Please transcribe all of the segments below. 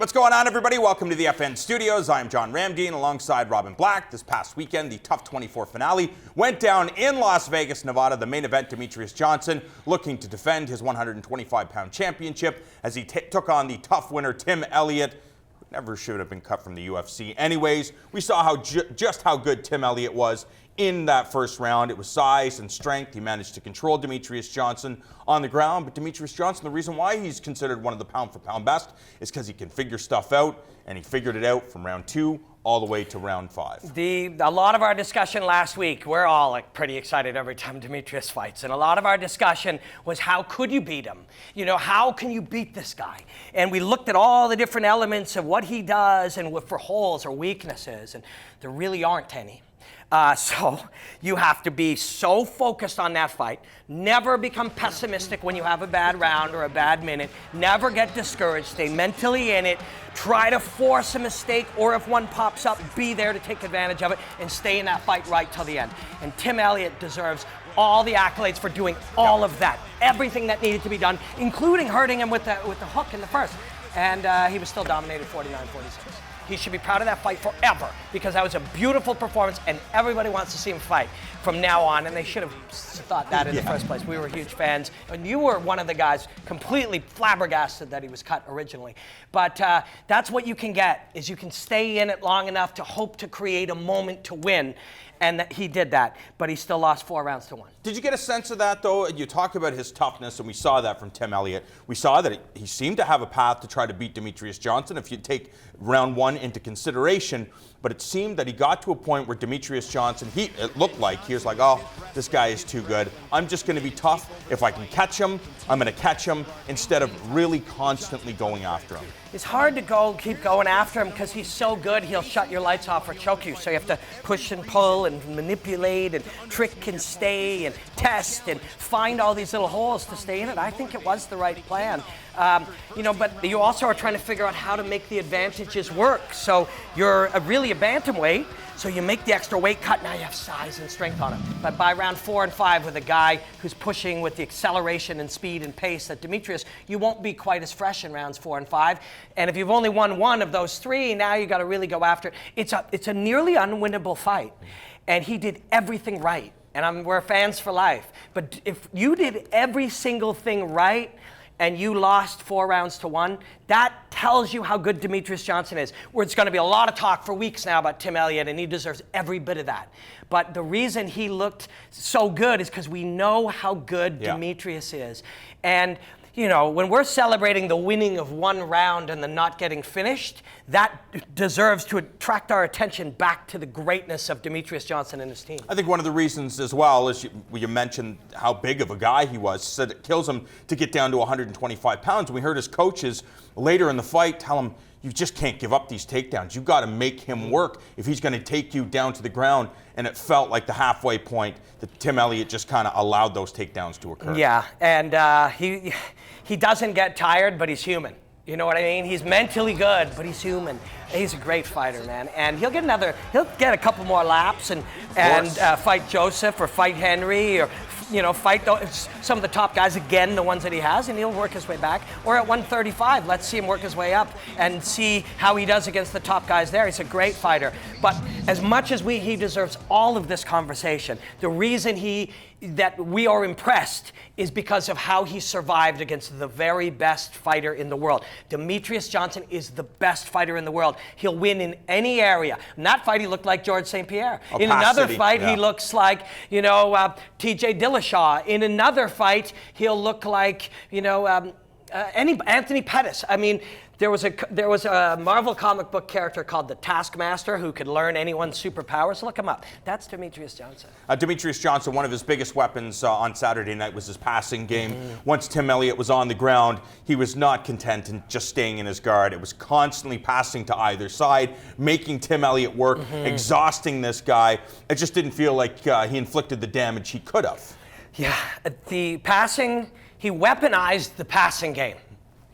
What's going on, everybody? Welcome to the FN Studios. I'm John Ramdeen alongside Robin Black. This past weekend, the TUF 24 finale went down in Las Vegas, Nevada. The main event, Demetrius Johnson looking to defend his 125-pound championship as he took on the TUF winner, Tim Elliott, who never should have been cut from the UFC. Anyways, we saw just how good Tim Elliott was in that first round. It was size and strength. He managed to control Demetrius Johnson on the ground, but Demetrius Johnson, the reason why he's considered one of the pound-for-pound best is because he can figure stuff out, and he figured it out from round 2 all the way to round 5. A lot of our discussion last week, we're all pretty excited every time Demetrius fights, and a lot of our discussion was how could you beat him? You know, how can you beat this guy? And we looked at all the different elements of what he does and what for holes or weaknesses, and there really aren't any. So you have to be so focused on that fight. Never become pessimistic when you have a bad round or a bad minute. Never get discouraged. Stay mentally in it. Try to force a mistake, or if one pops up, be there to take advantage of it and stay in that fight right till the end. And Tim Elliott deserves all the accolades for doing all of that. Everything that needed to be done, including hurting him with the hook in the first. And he was still dominated 49-46. He should be proud of that fight forever because that was a beautiful performance and everybody wants to see him fight from now on, and they should have thought that in the first place. We were huge fans, and you were one of the guys completely flabbergasted that he was cut originally. But that's what you can get, is you can stay in it long enough to hope to create a moment to win, and he did that, but he still lost 4 rounds to 1. Did you get a sense of that, though? You talk about his toughness, and we saw that from Tim Elliott. We saw that he seemed to have a path to try to beat Demetrius Johnson if you take round 1 into consideration, but it seemed that he got to a point where Demetrius Johnson, it looked like he was like, oh, this guy is too good. I'm just going to be tough. If I can catch him, I'm going to catch him instead of really constantly going after him. It's hard to keep going after him because he's so good, he'll shut your lights off or choke you. So you have to push and pull and manipulate and trick and stay and test and find all these little holes to stay in it. I think it was the right plan. But you also are trying to figure out how to make the advantages work. So you're really a bantamweight, so you make the extra weight cut, now you have size and strength on him. But by round 4 and 5 with a guy who's pushing with the acceleration and speed and pace that Demetrius, you won't be quite as fresh in rounds 4 and 5. And if you've only won 1 of those 3, now you got to really go after it. It's a nearly unwinnable fight. And he did everything right. And we're fans for life. But if you did every single thing right, and you lost 4 rounds to 1, that tells you how good Demetrius Johnson is. Where it's going to be a lot of talk for weeks now about Tim Elliott, and he deserves every bit of that. But the reason he looked so good is because we know how good Demetrius is. And you know, when we're celebrating the winning of 1 round and the not getting finished, that deserves to attract our attention back to the greatness of Demetrius Johnson and his team. I think one of the reasons as well is you mentioned how big of a guy he was, said it kills him to get down to 125 pounds. We heard his coaches later in the fight tell him, you just can't give up these takedowns. You've got to make him work if he's going to take you down to the ground. And it felt like the halfway point that Tim Elliott just kind of allowed those takedowns to occur. Yeah, and he doesn't get tired, but he's human. You know what I mean? He's mentally good, but he's human. He's a great fighter, man. And he'll get a couple more laps and fight Joseph or fight Henry or fight some of the top guys again, the ones that he has, and he'll work his way back. Or at 135, let's see him work his way up and see how he does against the top guys there. He's a great fighter. But as much as he deserves all of this conversation, the reason that we are impressed is because of how he survived against the very best fighter in the world. Demetrius Johnson is the best fighter in the world. He'll win in any area. In that fight, he looked like George St. Pierre. In another fight, he looks like, T.J. Dillashaw. In another fight, he'll look like, Anthony Pettis. I mean, there was a Marvel comic book character called the Taskmaster who could learn anyone's superpowers. Look him up. That's Demetrius Johnson. Demetrius Johnson, one of his biggest weapons on Saturday night was his passing game. Once Tim Elliott was on the ground, he was not content in just staying in his guard. It was constantly passing to either side, making Tim Elliott work, exhausting this guy. It just didn't feel like he inflicted the damage he could have. Yeah, the passing, he weaponized the passing game.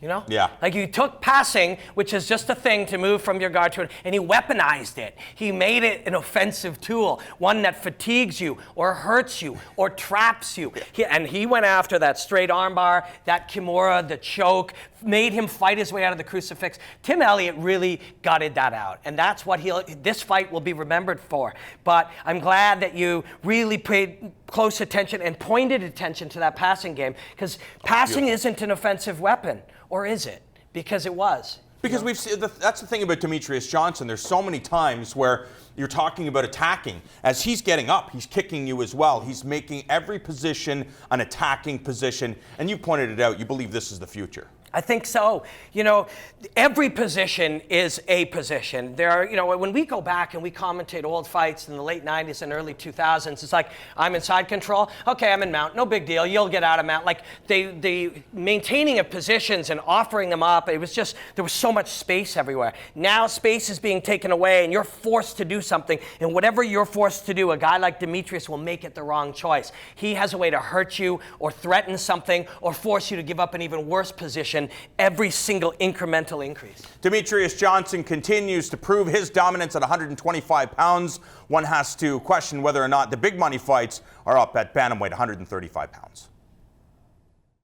You know? Yeah. Like you took passing, which is just a thing to move from your guard to it, and he weaponized it. He made it an offensive tool, one that fatigues you or hurts you or traps you. And he went after that straight armbar, that kimura, the choke, made him fight his way out of the crucifix. Tim Elliott really gutted that out, and that's what this fight will be remembered for. But I'm glad that you really paid close attention and pointed attention to that passing game, because passing isn't an offensive weapon, or is it? Because it was. Because we've seen, that's the thing about Demetrius Johnson. There's so many times where you're talking about attacking. As he's getting up, he's kicking you as well. He's making every position an attacking position. And you pointed it out. You believe this is the future. I think so. You know, every position is a position. There are, you know, when we go back and we commentate old fights in the late 90s and early 2000s, it's like, I'm in side control. Okay, I'm in mount. No big deal. You'll get out of mount. Like, the maintaining of positions and offering them up, it was just, there was so much space everywhere. Now space is being taken away and you're forced to do something. And whatever you're forced to do, a guy like Demetrius will make it the wrong choice. He has a way to hurt you or threaten something or force you to give up an even worse position every single incremental increase. Demetrius Johnson continues to prove his dominance at 125 pounds. One has to question whether or not the big money fights are up at bantamweight 135 pounds.